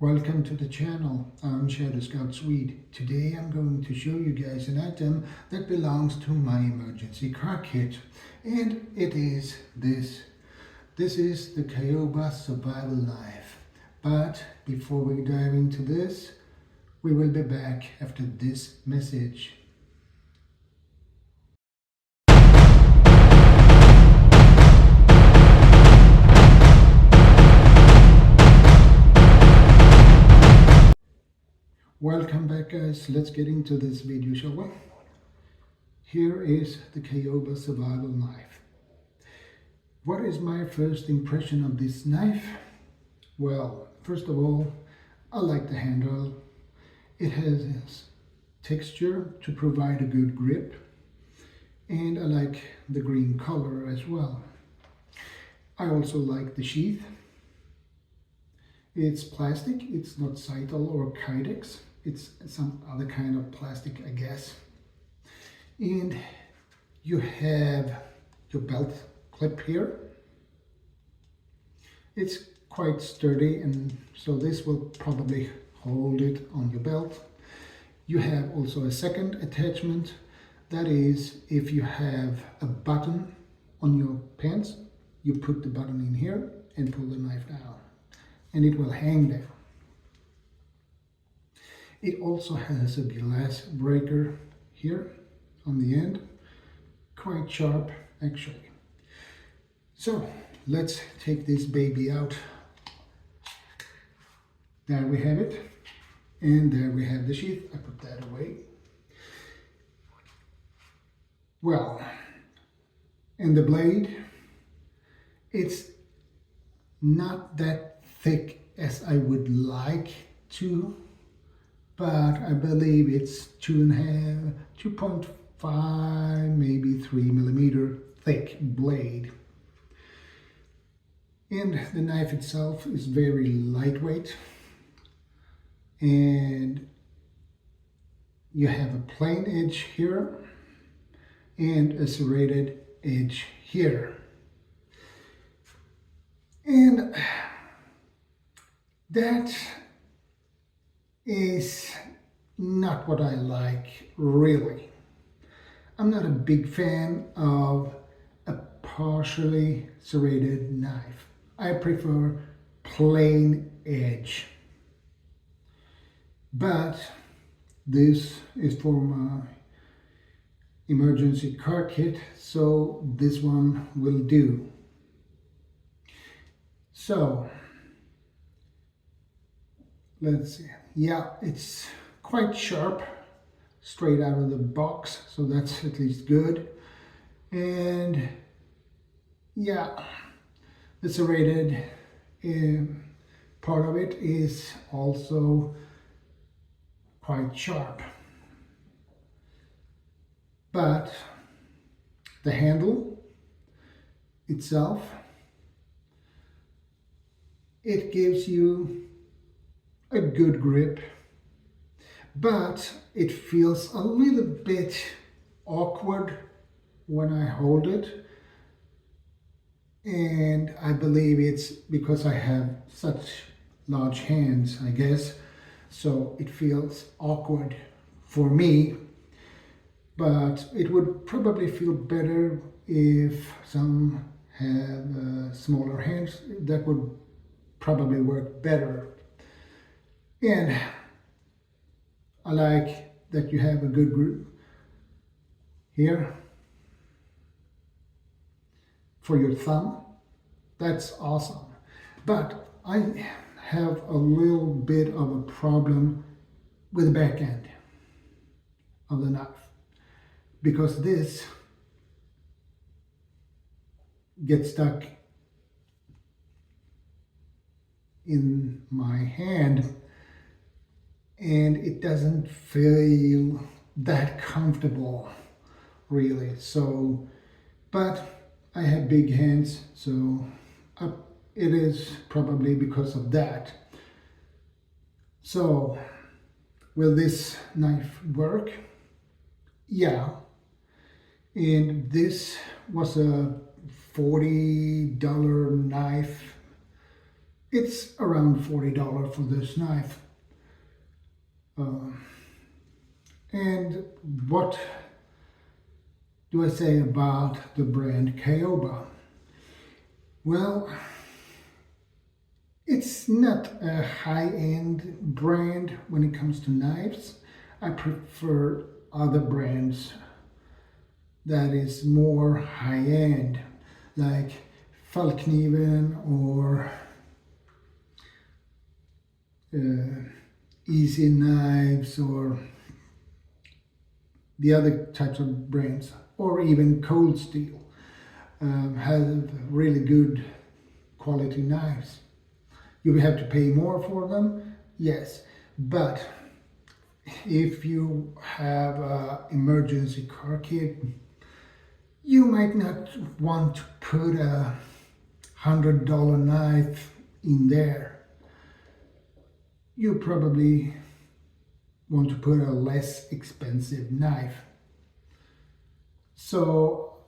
Welcome to the channel. I'm ShadowScoutSwede. Today I'm going to show you guys an item that belongs to my emergency car kit, and it is this. This is the Kayoba Survival Knife. But before we dive into this, we will be back after this message. Welcome back, guys. Let's get into this video, shall we? Here is the Kayoba Survival Knife. What is my first impression of this knife? Well, first of all, I like the handle. It has texture to provide a good grip, and I like the green color as well. I also like the sheath. It's plastic, it's not Cytal or Kydex. It's some other kind of plastic, I guess. And you have your belt clip here. It's quite sturdy, and so this will probably hold it on your belt. You have also a second attachment. That is, if you have a button on your pants, you put the button in here and pull the knife down, and it will hang there. It also has a glass breaker here on the end, quite sharp actually. So let's take this baby out. There we have it, and there we have the sheath. I put that away. Well, and the blade, it's not that thick as I would like to, but I believe it's 2.5, maybe 3 millimeter thick blade. And the knife itself is very lightweight, and you have a plain edge here and a serrated edge here. And that is not what I like, really. I'm not a big fan of a partially serrated knife. I prefer plain edge. But this is for my emergency car kit, so this one will do. So let's see. Yeah, it's quite sharp straight out of the box, so that's at least good. And yeah, the serrated part of it is also quite sharp. But the handle itself, it gives you a good grip, but it feels a little bit awkward when I hold it, and I believe it's because I have such large hands, I guess, so it feels awkward for me. But it would probably feel better if some have smaller hands. That would probably work better. And I like that you have a good grip here for your thumb. That's awesome. But I have a little bit of a problem with the back end of the knife, because this gets stuck in my hand, and it doesn't feel that comfortable, really. So, but I have big hands, so it is probably because of that. So, will this knife work? Yeah. And this was a $40 knife It's around $40 for this knife. And what do I say about the brand Kayoba? Well, it's not a high-end brand when it comes to knives. I prefer other brands that is more high-end, like Fallkniven or Easy Knives, or the other types of brands, or even Cold Steel have really good quality knives. You will have to pay more for them, yes, but if you have an emergency car kit, you might not want to put a $100 knife in there. You probably want to put a less expensive knife. So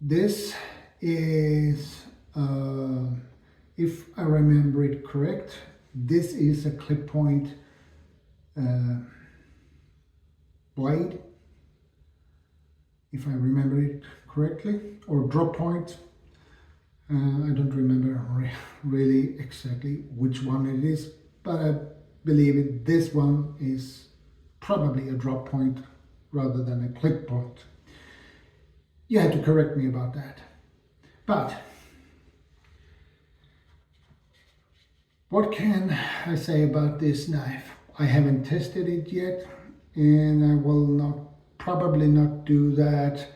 this is, if I remember it correct, this is a clip point blade, if I remember it correctly, or drop point. I don't remember really exactly which one it is, but I believe this one is probably a drop point rather than a clip point. You had to correct me about that. But what can I say about this knife? I haven't tested it yet, and I will probably not do that,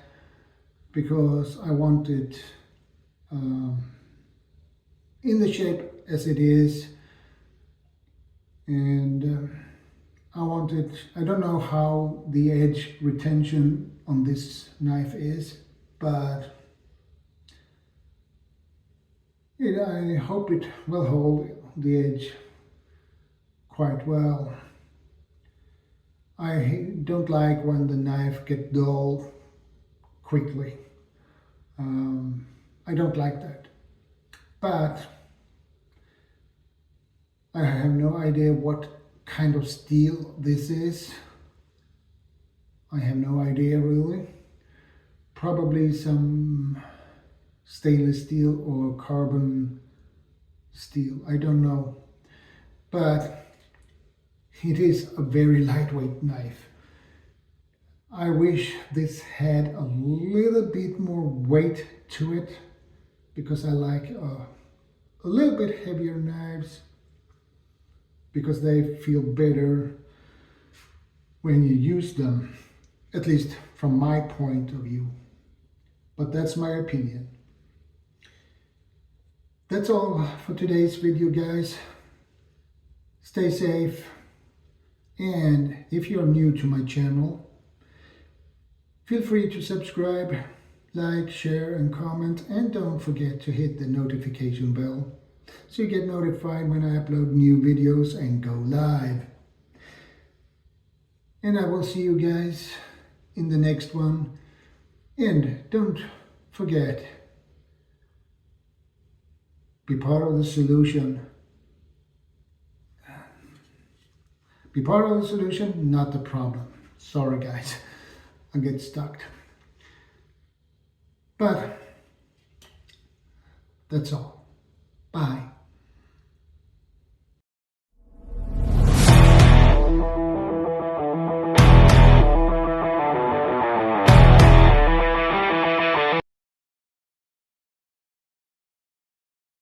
because I want it in the shape as it is, and I don't know how the edge retention on this knife is, but I hope it will hold the edge quite well. I don't like when the knife gets dull quickly. I don't like that. But I have no idea what kind of steel this is. I have no idea really. Probably some stainless steel or carbon steel, I don't know. But it is a very lightweight knife. I wish this had a little bit more weight to it, because I like a little bit heavier knives, because they feel better when you use them, at least from my point of view. But that's my opinion. That's all for today's video, guys. Stay safe, and if you're new to my channel, feel free to subscribe, like, share and comment, and don't forget to hit the notification bell so you get notified when I upload new videos and go live. And I will see you guys in the next one. And don't forget, be part of the solution. Be part of the solution, not the problem. Sorry guys, I get stuck. But that's all. Bye.